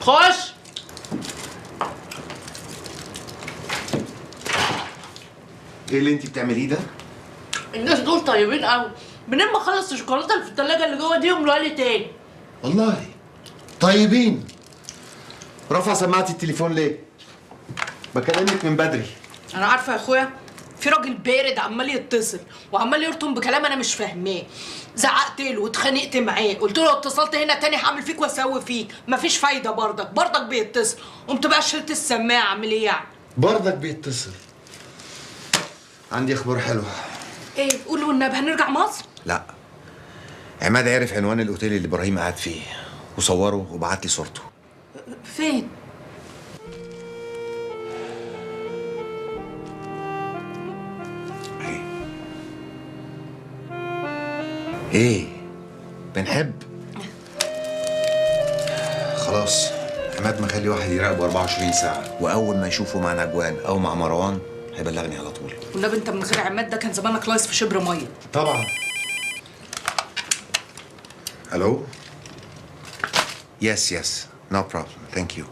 خش. ايه اللي انت بتعمليه ده؟ الناس دول طيبين قوي، منين ما اخلص الشوكولاته اللي في الثلاجه اللي جوه دي يملوها لي تاني. والله طيبين. رافع سماعة التليفون ليه؟ بكلمك من بدري. انا عارفه يا اخويا، في راجل بارد عمال يتصل وعمال يرطم بكلام انا مش فاهماه. زعقت له واتخانقت معاه، قلت له لو اتصلت هنا تاني هعمل فيك واسوي فيك، مفيش فايده، برضك بيتصل. قمت بقى شلت السماعه، اعمل ايه يعني؟ برضك بيتصل. عندي اخبار حلوه. ايه؟ قول والنبي هنرجع مصر؟ لا، عماد عرف عنوان الاوتيل اللي ابراهيم قاعد فيه وصوره وبعت لي صورته. فين؟ ايه بنحب؟ خلاص، عماد مخلي واحد يراقبه 24 ساعة، وأول ما يشوفه مع نجوان أو مع مروان هيبلغني على طول. والنبي أنت من غير عماد ده كان زمانك لايص في شبر مية. طبعا. ألو؟ يس نو بروبلم ثانك يو.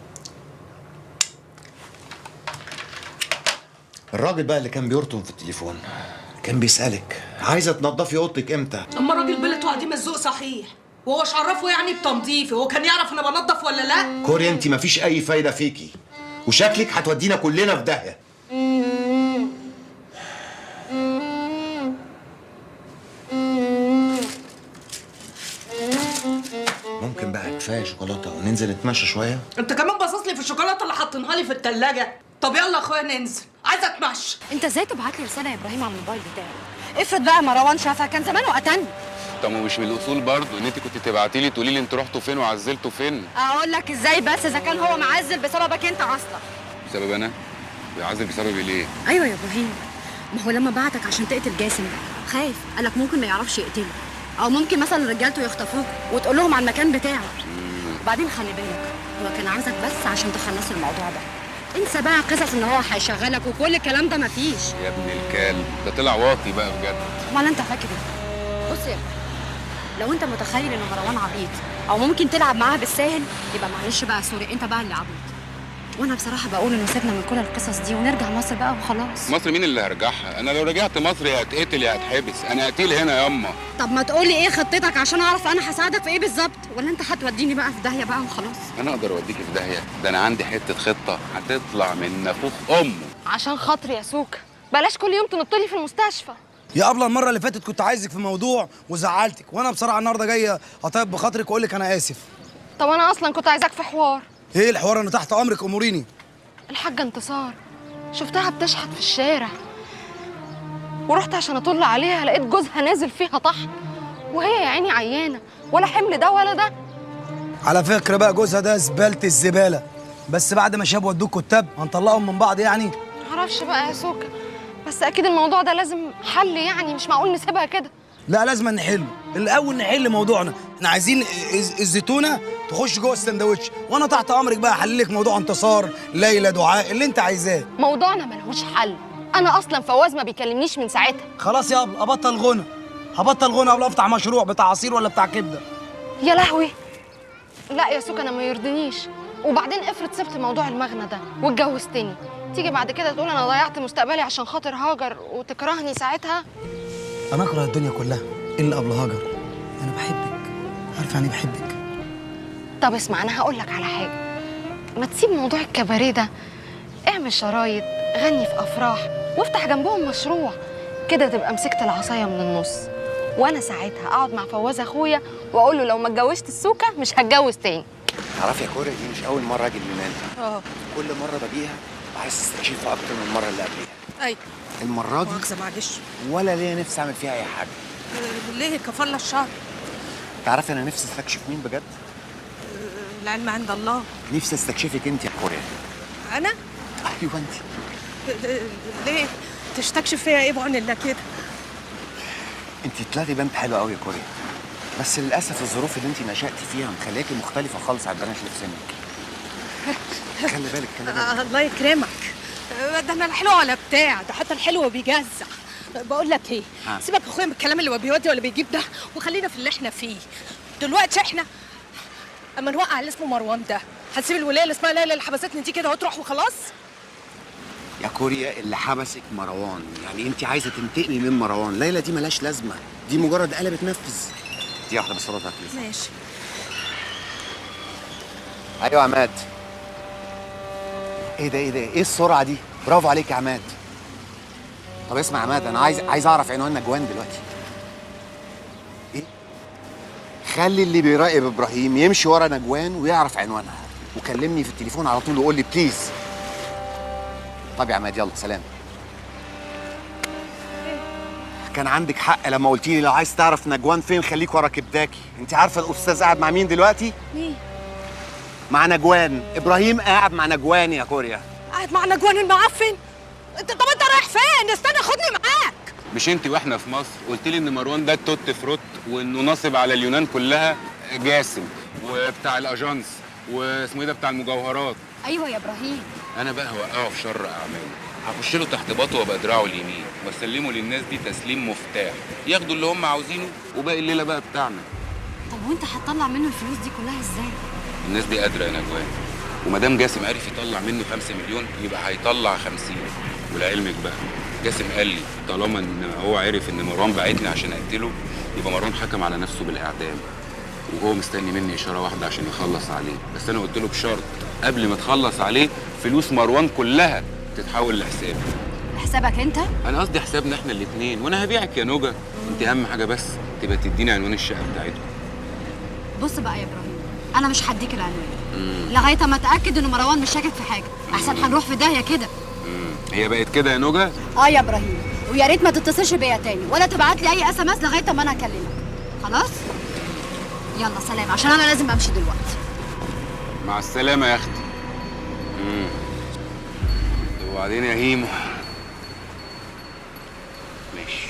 الراجل بقى اللي كان بيرطم في التليفون كان بيسألك عايزة تنضفي أوضتك إمتى؟ أما الراجل بلته عديم الذوق صحيح، وهو مش عرفه يعني بتنظيفي، هو كان يعرف أنا بنضف ولا لأ؟ كوري أنت مفيش أي فايدة فيكي، وشكلك هتودينا كلنا في داهية. ممكن بقى كفاية شوكولاتة وننزل نتمشى شوية؟ أنت كمان باصص لي في الشوكولاتة اللي حاطينها لي في التلاجة. طب يلا يا أخويا ننزل، عايزة أتمشى. أنت إزاي تبعت لي رسالة يا إبراهيم على الموبايل بتاعي؟ افرض بقى مروان شافها كان زمانه قتلني. طب ومش من الاصول برضه ان انت كنت تبعتي لي تقولي لي انتوا رحتوا فين وعزلتوا فين؟ اقول لك ازاي بس اذا كان هو معزل بسببك انت اصلا. بسبب انا؟ بيعزل بسببي ليه؟ ايوه يا ابراهيم، ما هو لما بعتك عشان تقتل جاسم خايف، قالك ممكن ما يعرفش يقتله، او ممكن مثلا رجالته يخطفوك وتقول لهم على المكان بتاعه. وبعدين خلي بالك، هو كان عاوزك بس عشان تخلص الموضوع ده. انسى بقى قصص ان هو هيشغلك وكل الكلام ده مفيش. يا ابن الكلب ده طلع واطي بقى بجد. امال انت فاكر ايه؟ بص يا ابني، لو انت متخيل ان مروان عبيط او ممكن تلعب معاها بالساهل، يبقى معلش بقى سوري، انت بقى اللي عبيط. وانا بصراحه بقول انه سيبنا من كل القصص دي ونرجع مصر بقى وخلاص. مصر مين اللي هرجعها؟ انا لو رجعت مصر يا هتقتل يا هتحبس، انا قتيل هنا ياما. طب ما تقولي ايه خطتك عشان اعرف انا هساعدك في ايه بالظبط، ولا انت هتوديني بقى في داهيه بقى وخلاص؟ انا اقدر اوديكي في داهيه؟ ده انا عندي حته خطه هتطلع من نافوخ امه. عشان خاطري يا سوكا بلاش كل يوم تنطلي في المستشفى. يا أبلة، المرة اللي فاتت كنت عايزك في موضوع وزعلتك، وأنا بصراحة النهارده جاية أطيب بخاطرك وأقول لك أنا آسف. طب أنا أصلا كنت عايزاك في حوار. إيه الحوار؟ أنا تحت أمرك، أموريني. الحاجة انتصار شفتها بتشحت في الشارع، ورحت عشان أطل عليها لقيت جوزها نازل فيها طحن، وهي يا عيني عيانة، ولا حمل ده ولا ده. على فكرة بقى جوزها ده زبالة الزبالة، بس بعد ما شاب ودوك كتاب هنطلقهم من بعض يعني؟ معرفش بقى يا سوكا، بس أكيد الموضوع ده لازم حل، يعني مش معقول نسيبها كده. لا، لازم نحله. الأول نحل موضوعنا، إحنا عايزين الزيتونة تخش جوه السندوتش، وأنا تحت أمرك بقى أحللك موضوع انتصار، ليلى، دعاء، اللي أنت عايزاه. موضوعنا ملهوش حل، أنا أصلا فواز ما بيكلمنيش من ساعتها. خلاص يا أبلة، أبطل غنى، هبطل غنى قبل أفتح مشروع بتاع عصير ولا بتاع كبدة. يا لهوي، لا يا سوكا أنا ما يرضينيش. وبعدين افرض سبت موضوع المغنى ده واتجوزتني، تيجي بعد كده تقول أنا ضيعت مستقبلي عشان خاطر هاجر وتكرهني ساعتها؟ أنا أكره الدنيا كلها إلا قبل هاجر. أنا بحبك، عارفة يعني بحبك. طب اسمع، أنا هقول لك على حاجة، ما تسيب موضوع الكباريه ده، اعمل شرايط، غني في أفراح، وافتح جنبهم مشروع كده، تبقى مسكت العصاية من النص. وأنا ساعتها أقعد مع فواز أخويا وأقول له لو ما اتجوزت السوكة مش هتجوز تاني. تعرفي يا كوري، دي مش أول مرة أجي اليونان. كل مرة باجيها عايز استكشفها أكتر من المرة اللي قبليها. أيوة. المرة دي مؤاخذة معلش. ولا ليا نفسي أعمل فيها أي حاجة. ليه؟ كفالة الشهر. تعرفي أنا نفسي استكشف مين بجد؟ العلم عند الله. نفسي استكشفك أنت يا كوري. أنا؟ أيوه أنت. ليه؟ تستكشف فيها إيه بعون الله كده؟ أنت طلعتي بنت حلوة أوي يا كوري، بس للأسف الظروف اللي أنت نشأتي فيها مخلياكي مختلفة خالص عن البنات اللي في سنك. خلي بالك خلي بالك. الله يكرمك، ده انا الحلوه ولا بتاع ده، حتى الحلو بيجزع. بقول لك ايه، سيبك يا اخويا من الكلام اللي هو بيودي ولا بيجيب ده، وخلينا في اللي احنا فيه دلوقتي. احنا اما نوقع اللي اسمه مروان ده هتسيب الولايه اللي اسمها ليلى اللي حبستني دي كده وتروح وخلاص؟ يا كوريا اللي حبسك مروان، يعني انت عايزه تنتقمي من مروان. ليلى دي ملهاش لازمه، دي مجرد آلة بتنفذ. دي واحده بس صلاتك لسه. ماشي. ايوه يا عماد. ايه ده ايه ده ايه السرعه دي؟ برافو عليك يا عماد. طب اسمع يا عماد، انا عايز اعرف عنوان نجوان دلوقتي. ايه؟ خلي اللي بيراقب ابراهيم يمشي ورا نجوان ويعرف عنوانها، وكلمني في التليفون على طول وقول لي بليز. طب يا عماد يلا سلام. كان عندك حق لما قلتي لي لو عايز تعرف نجوان فين خليك ورا كبداكي. انت عارفه الاستاذ قاعد مع مين دلوقتي؟ مين؟ مع نجوان. ابراهيم قاعد مع نجوان يا كوريا. قاعد مع نجوان المعفن؟ طب انت رايح فين؟ استنى خدني معاك. مش انت واحنا في مصر قلت لي ان مروان ده التوت فروت وانه ناصب على اليونان كلها؟ جاسم وبتاع الاجانس واسمه ايه ده بتاع المجوهرات. ايوه يا ابراهيم. انا بقى هوقعه في شر اعماله، هخش له تحت باطه وابقى دراعه اليمين واسلمه للناس دي تسليم مفتاح، ياخدوا اللي هم عاوزينه وباقي الليله بقى بتاعنا. طب وانت هتطلع منه الفلوس دي كلها ازاي؟ الناس دي قادره يا نجوان، وما دام جاسم عرف يطلع منه 5 مليون يبقى هيطلع 50. ولعلمك بقى جاسم قال لي طالما ان هو عرف ان مروان بعتني عشان اقتله يبقى مروان حكم على نفسه بالاعدام، وهو مستني مني اشاره واحده عشان يخلص عليه. بس انا قلت له بشرط قبل ما تخلص عليه فلوس مروان كلها تتحول لحسابي. حسابك انت؟ انا قصدي حسابنا احنا الاثنين، وانا هبيعك يا نوجا. انت اهم حاجه بس تبقى تديني عنوان الشقه بتاعتكم. بص بقى يا ابراهيم، انا مش هديك العنوان لغايه ما اتاكد ان مروان مش شاكك في حاجه، احسن هنروح في داهيه كده. هي بقت كده يا نوجا؟ يا ابراهيم، ويا ريت ما تتصلش بيا تاني ولا تبعت لي اي SMS لغايه ما انا اكلمك. خلاص؟ يلا سلام، عشان انا لازم امشي دلوقتي. مع السلامه يا اختي. وبعدين يا هيمو؟ ماشي.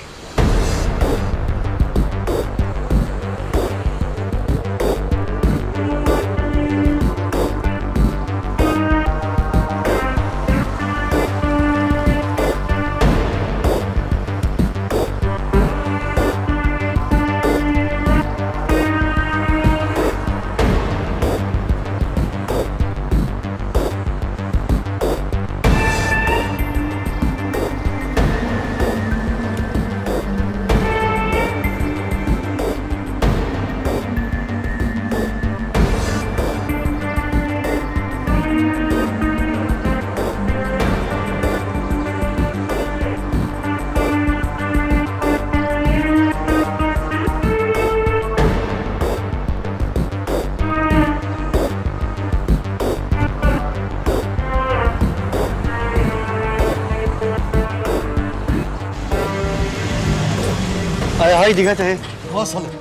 هايدي جت اهي وصلت.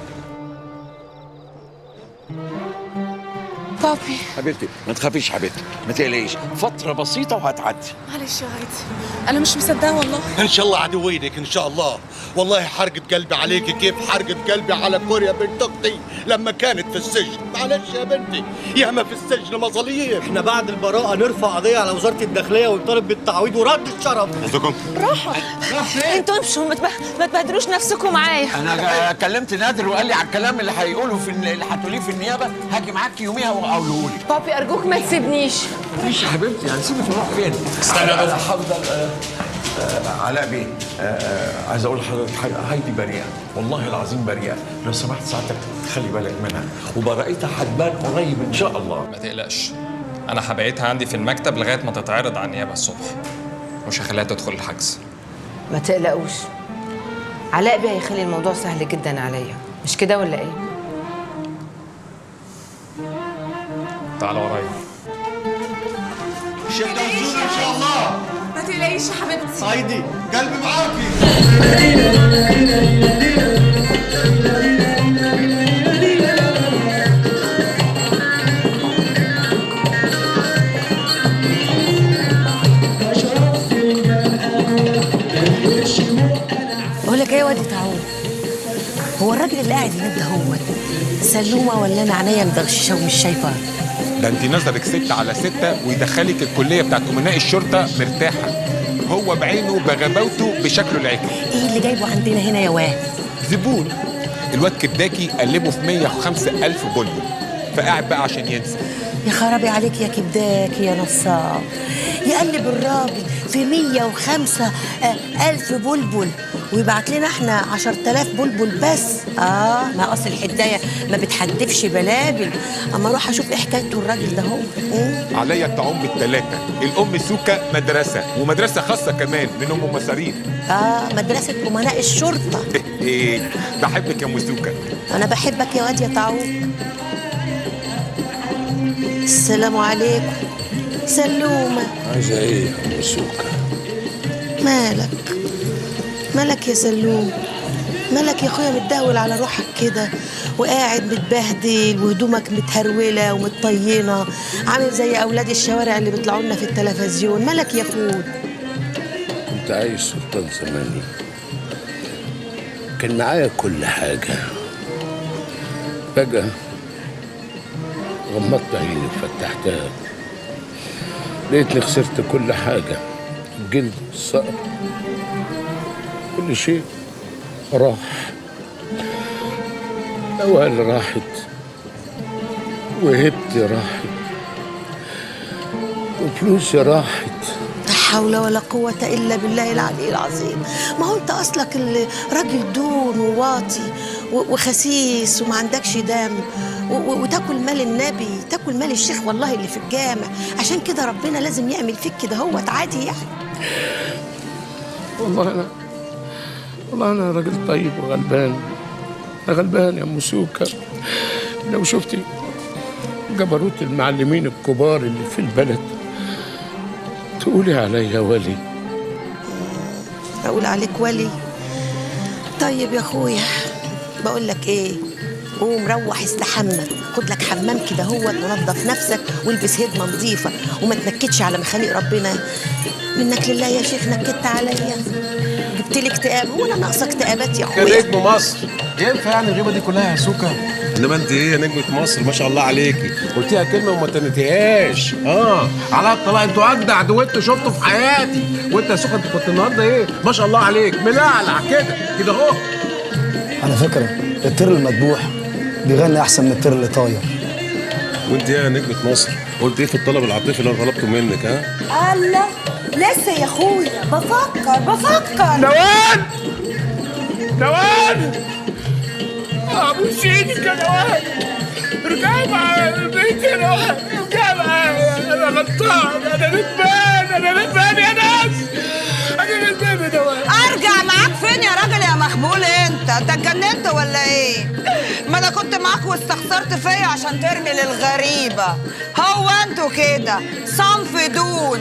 بابي حبيبتي ما تخافيش حبيبتي، ما تقلقيش، فترة بسيطة وهتعدي. معلش يا هايدي، انا مش مصدقه والله. ان شاء الله عدوينك ان شاء الله. والله حرقة قلبي عليكي كيف حرقة قلبي على كوريا بنت اختي لما كانت في السجن. معلش يا بنتي، ياما في السجن مظاليم. احنا بعد البراءة نرفع قضية على وزارة الداخلية ونطالب بالتعويض ورد الشرف. قصدكم راحوا انتوا امشوا، ما تبهدلوش نفسكم معايا. أنا كلمت نادر وقال لي على الكلام اللي هيقوله اللي هتقوليه في النيابة هاجي معاك يوميها وأقوله لك. بابي ارجوك ما تسيبنيش. ماشي يا حبيبتي، هنسيبك نروح فين؟ استنى أنا هفضل. علاء بيه، عايز أقول لحضرتك حاجة، هايدي بريئة، والله العظيم بريئة، لو سمحت ساعتك تخلي بالك منها، وبراءتها هتبان قريب إن شاء الله. ما تقلقش، أنا هبعتها عندي في المكتب لغاية ما تتعرض على النيابة الصبح، مش هخليها تدخل الحجز. ما تقلقوش، علاء بيه هيخلي الموضوع سهل جدا عليا، مش كده ولا ايه؟ تعال ورايا. شهدوزونا ان شاء الله. ما تقلقيش يا حبيبتي. هايدي قلبي معاكي. بقول لك ايه يا واد تعود، هو الراجل اللي قاعد هناك ده هو سلومه ولا انا عينيا مدغششه ومش شايفه؟ ده انت نظرك 6/6 ويدخلك الكليه بتاعت امناء الشرطه مرتاحه، هو بعينه بغباوته بشكله العكري. ايه اللي جايبه عندنا هنا يا واد؟ زبون. الواد كداكي قلبه في 105,000 بلبل، فقاعد بقى عشان ينسى. يا خرابي عليك يا كبداك يا نصاب، يقلب الراجل في 105,000 بلبل ويبعت لنا احنا 10,000 بلبل بس. ما اصل الحدايه ما بتحدفش بلابل. اما اروح اشوف ايه حكايته الراجل ده هو. عليا الطعام بالثلاثه، الام سوكه مدرسه ومدرسه خاصه كمان من ام مصاريف. مدرسه امناء الشرطه. ايه بحبك يا ام سوكه. انا بحبك يا واد يا طاعون. السلام عليكم. سلومه. عايزه ايه يا ام سوكه؟ مالك يا سلوم؟ مالك يا اخويا متداول على روحك كده وقاعد متبهدل وهدومك متهروله ومتطينه عامل زي اولاد الشوارع اللي بيطلعوا لنا في التلفزيون. مالك يا فول؟ كنت عايش سلطان زماني، كان معايا كل حاجه، فجاه غمضت عيني وفتحتها لقيتني خسرت كل حاجه، الجلد والصقر كل شيء راح. الأوائل راحت وهبتي راحت وفلوسي راحت. لا حول ولا قوة إلا بالله العلي العظيم. ما هو أنت أصلك راجل دون وواطي وخسيس وما عندكش دم وتاكل مال النبي، تاكل مال الشيخ والله اللي في الجامع. عشان كده ربنا لازم يعمل فيك كده هوت عادي يعني. والله أنا راجل طيب وغلبان. أنا غلبان يا أم سوكة. لو شفتي جبروت المعلمين الكبار اللي في البلد تقولي عليا ولي. أقول عليك ولي؟ طيب يا أخويا بقول لك إيه، قوم روح استحمى، خد لك حمام كده هوت ونظف نفسك والبس هدمه نظيفه وما تنكدش على مخاليق ربنا. منك لله يا شيخ نكدت عليا، جبت لي اكتئاب. هو انا ناقصه اكتئابات يا اخويا؟ نجم مصر ينفع يعني الغيبه دي كلها يا سوكا؟ انما انت ايه يا نجمه مصر ما شاء الله عليكي، قلتيها كلمه وما تنتهيهاش. على الطلاق انتوا اجدع دويتو شفته في حياتي. وانت يا سوكا انت كنت النهارده ايه ما شاء الله عليك ملعلع كده اهو. على فكره الطير المذبوح بيغني احسن من الطير اللي طاير. وانت يا نجمه مصر قلت ايه في الطلب العاطفي اللي انا طلبته منك؟ الله لسه يا اخويا بفكر. نوال ابو سيدك يا نوال، ارجعي معايا البيت يا نوال، ارجعي معايا. انا غلطان، انا ندمان يا ناس، انا ندمان يا نوال. ارجع معاك فين يا راجل يا مخبول؟ انت اتجننت ولا ايه؟ ما انا كنت معاك واستخسرت فيا عشان ترمي للغريبه. هو انتوا كده صنف دون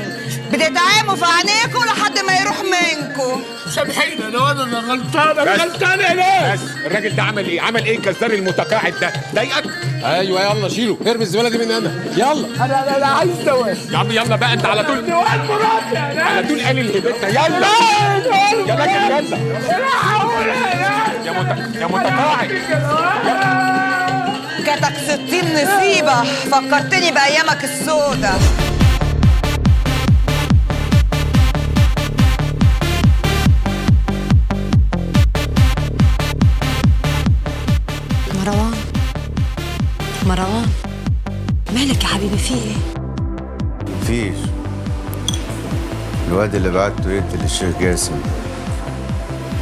بتتعاموا في عينيكوا لحد ما يروح منكوا. سامحيني يا نوال، انا غلطان يا ناس. بس الراجل ده عمل ايه الجزار المتقاعد ده؟ ضايقك؟ ايوه يلا شيله، ارمي الزباله دي من هنا يلا. انا عايز نوال يا عم يلا بقى انت على طول نوال مراتي يا ناس، على طول قال الهبتنا. يلا يا راجل يا متقاعد. كتك 60 نصيبه، فكرتني بايامك السودة. مروان مالك يا حبيبي في ايه؟ مفيش. الواد اللي بعته يقتل الشيخ جاسم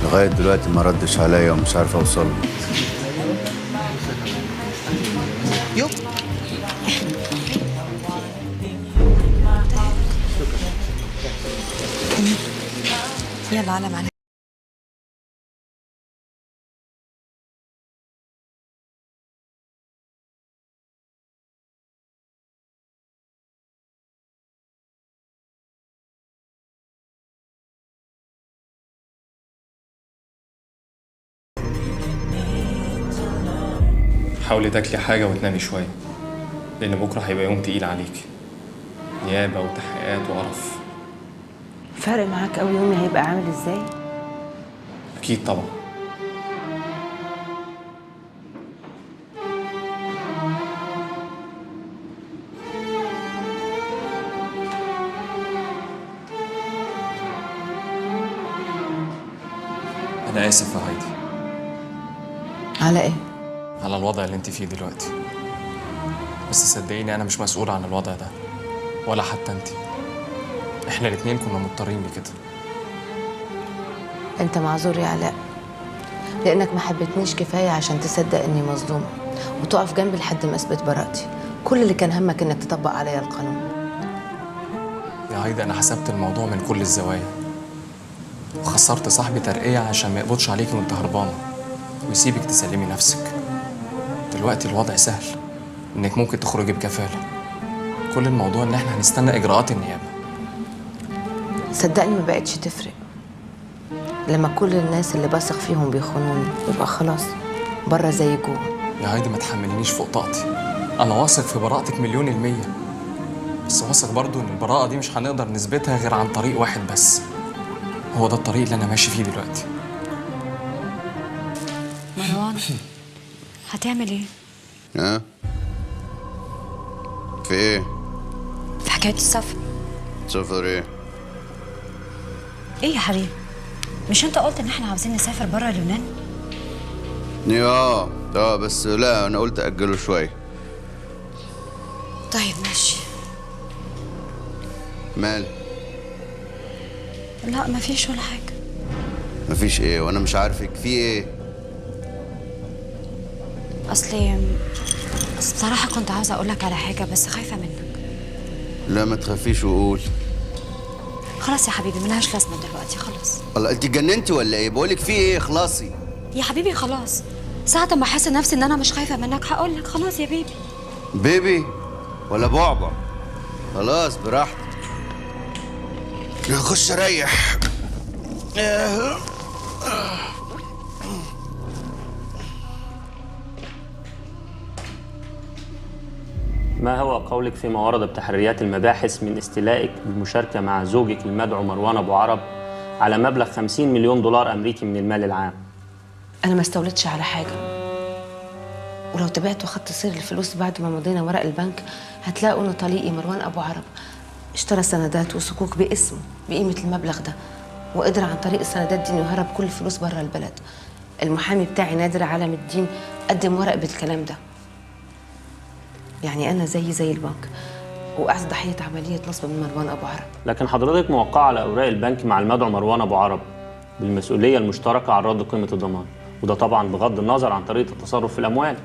لغاية دلوقتي ما ردش عليا ومش عارف اوصل له. يلا على معلش. حاولي تاكلي حاجة وتنامي شوية، لأن بكرة هيبقى يوم تقيل عليكي، نيابة وتحقيقات وقرف. فارق معاك قوي يومي هيبقى عامل ازاي؟ أكيد طبعا. أنا آسف يا هايدي. على إيه؟ على الوضع اللي أنت فيه دلوقتي. بس صدقيني انا مش مسؤول عن الوضع ده، ولا حتى انت. احنا الاتنين كنا مضطرين لكده. انت معذور يا علاء، لانك ما حبيتنيش كفايه عشان تصدق اني مظلومه وتقف جنبي لحد ما اثبت براءتي. كل اللي كان همك انك تطبق عليا القانون. يا هايدي انا حسبت الموضوع من كل الزوايا، وخسرت صاحبي ترقية عشان ما يقبضش عليكي وانت هربانه ويسيبك تسلمي نفسك. دلوقتي الوضع سهل، انك ممكن تخرجي بكفاله. كل الموضوع ان احنا هنستنى اجراءات النيابه. صدقني ما بقتش تفرق. لما كل الناس اللي بثق فيهم بيخونوني يبقى خلاص، بره زي جوه. يا هايدي ما تحملنيش فوق طاقتي، انا واثق في براءتك 100%، بس واثق برضو ان البراءه دي مش هنقدر نثبتها غير عن طريق واحد بس. هو ده الطريق اللي انا ماشي فيه دلوقتي. مروان هتعمل ايه؟ ها؟ في ايه؟ في حكاية السفر. سفر ايه؟ ايه يا حبيبي؟ مش انت قلت ان احنا عاوزين نسافر بره اليونان؟ بس لا، انا قلت اجله شويه. طيب ماشي. مال؟ لا مفيش ولا حاجة. مفيش ايه وانا مش عارفك؟ في ايه؟ اصل بصراحة كنت عاوزة اقولك على حاجة بس خايفة منك. لا ما تخافيش وقول. خلاص يا حبيبي ملهاش لازمة دلوقتي، خلاص. والله انت اتجننتي ولا ايه؟ بقولك في ايه؟ خلاصي يا حبيبي خلاص، ساعة ما احس نفسي ان انا مش خايفة منك هقولك خلاص يا بيبي. بيبي ولا بعبع؟ خلاص براحتك. نخش ريح. ما هو قولك فيما ورد بتحريات المباحث من استيلائك بالمشاركة مع زوجك المدعو مروان أبو عرب على مبلغ 50 مليون دولار أمريكي من المال العام؟ انا ما استولتش على حاجه، ولو تابعت وخدت سير الفلوس بعد ما مضينا ورق البنك هتلاقوا ان طليقي مروان ابو عرب اشترى سندات وصكوك باسمه بقيمه المبلغ ده، وقدر عن طريق السندات دي انه يهرب كل الفلوس بره البلد. المحامي بتاعي نادر علم الدين قدم ورق بالكلام ده. يعني انا زي البنك، وقعت ضحيه عمليه نصب من مروان ابو عرب. لكن حضرتك موقعة على أوراق البنك مع المدعو مروان أبو عرب بالمسؤولية المشتركة عن رد قيمة الضمان، وده طبعا بغض النظر عن طريقة التصرف في الأموال.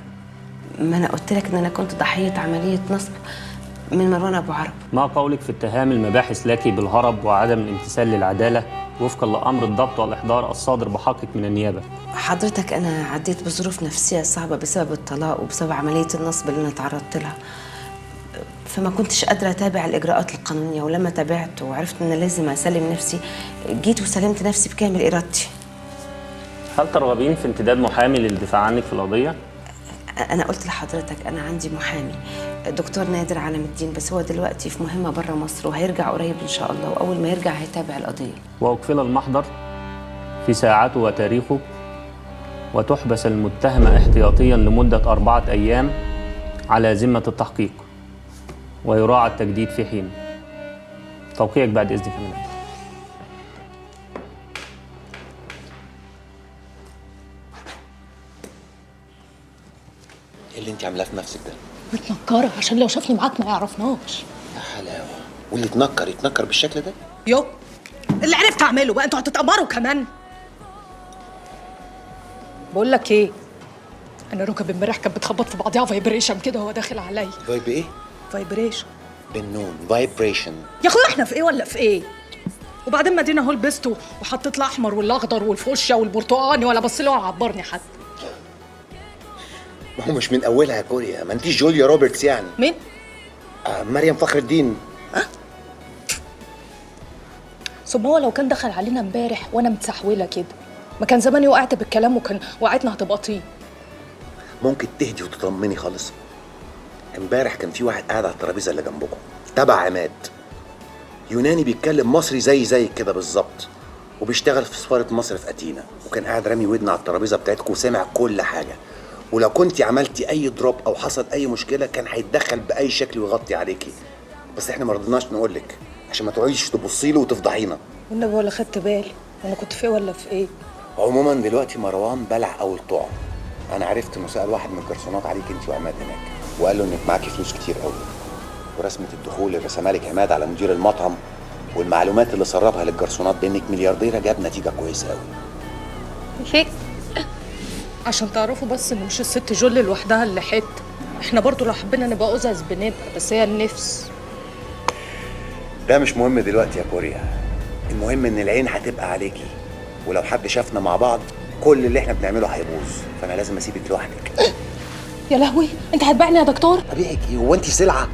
ما انا قلت لك ان انا كنت ضحيه عمليه نصب من مروان ابو عرب. ما قولك في اتهام المباحث لك بالهرب وعدم الامتثال للعدالة وفقا لأمر الضبط والإحضار الصادر بحقك من النيابة؟ حضرتك انا عديت بظروف نفسيه صعبه بسبب الطلاق وبسبب عمليه النصب اللي انا تعرضت لها، فما كنتش قادره اتابع الاجراءات القانونيه، ولما تابعت وعرفت ان لازم اسلم نفسي جيت وسلمت نفسي بكامل ارادتي. هل ترغبين في انتداب محامي للدفاع عنك في القضية؟ انا قلت لحضرتك انا عندي محامي دكتور نادر علم الدين، بس هو دلوقتي في مهمه بره مصر وهيرجع قريب ان شاء الله، واول ما يرجع هيتابع القضيه. وأقفل المحضر في ساعته وتاريخه، وتحبس المتهمة احتياطيا لمدة 4 أيام على ذمة التحقيق، ويراعى التجديد في حين. توقيعك بعد إذنك يا مدام. ايه اللي انت عاملاه في نفسك ده؟ متنكرة عشان لو شافني معاك ما يعرفناش. يا حلاوه، واللي يتنكر بالشكل ده؟ يو اللي عرفت اعمله بقى، انتوا هتتأمروا كمان. بقول لك ايه، انا ركب امبارح كانت بتخبط في بعضيها فايبريشن كده وهو داخل عليا. فايب ايه؟ فايبريشن بالنون، فايبريشن. يا اخويا احنا في ايه ولا في ايه؟ وبعدين ما دينا اهو لبسته وحطيت الاحمر والاخضر والفوشيا والبرتقاني ولا بص لي ولا عبرني حد. ما هو مش من اولها يا كوريا، ما انتيش جوليا روبرتس يعني. مين؟ مريم فخر الدين. ثم هو لو كان دخل علينا امبارح وانا متسحوله كده ما كان زماني وقعت بالكلام وكان وقعتنا هتبقى طين. ممكن تهدي وتطمني خالص؟ امبارح كان في واحد قاعد على الترابيزه اللي جنبكم تبع عماد، يوناني بيتكلم مصري زي كده بالظبط، وبيشتغل في سفاره مصر في اتينا، وكان قاعد رامي ودنه على الترابيزه بتاعتكم وسمع كل حاجه، ولو كنتي عملتي اي دروب او حصل اي مشكله كان هيتدخل باي شكل ويغطي عليكي، بس احنا ما رضيناش نقول لك عشان ما تقعديش تبصي له وتفضحينا. والنبي ولا خدت بالي انا كنت في ايه ولا في ايه. عموما دلوقتي مروان بلع اول طعم، انا عرفت انه سال واحد من الجرسونات عليك انت وعماد هناك. وقال له انك معاكي فلوس كتير قوي، ورسمه الدخول اللي رسمها لك عماد على مدير المطعم والمعلومات اللي سربها للجرسونات بانك مليارديره جاب نتيجه كويسه قوي. ليه؟ عشان تعرفوا بس ان مش الست جول لوحدها اللي حت، احنا برضو لو حبينا نبقى أزاز بنبقى، بس هي النفس. ده مش مهم دلوقتي يا كوريا، المهم ان العين هتبقى عليكي، ولو حد شافنا مع بعض كل اللي احنا بنعمله هيبوظ، فانا لازم اسيبك لوحدك. يا لهوي، انت هتبيعني يا دكتور؟ ابيعك ايه؟ هو انت سلعه؟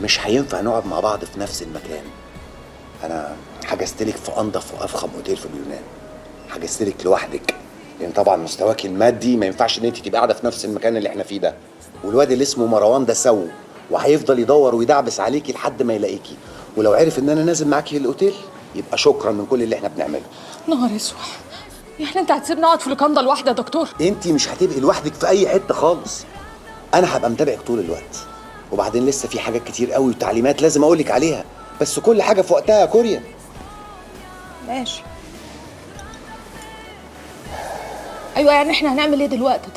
مش هينفع نقعد مع بعض في نفس المكان. انا حجزتلك في انضف وافخم اوتيل في اليونان، حجزتلك لوحدك، لان طبعا مستواك المادي ما ينفعش ان انت تبقى قاعده في نفس المكان اللي احنا فيه ده. والواد اللي اسمه مروان ده سو، وهيفضل يدور ويدعبس عليكي لحد ما يلاقيكي، ولو عرف ان انا نازل معاكي الاوتيل يبقى شكرا من كل اللي احنا بنعمله. نهار اسود، يعني انت هتسيبني اقعد في لوكاندا لوحدي يا دكتور؟ انت مش هتبقي لوحدك في اي حته خالص، انا هبقى متابعك طول الوقت. وبعدين لسه في حاجات كتير قوي وتعليمات لازم اقولك عليها، بس كل حاجه في وقتها يا كوريا. ماشي. ايوه، يعني احنا هنعمل ايه دلوقتي طيب؟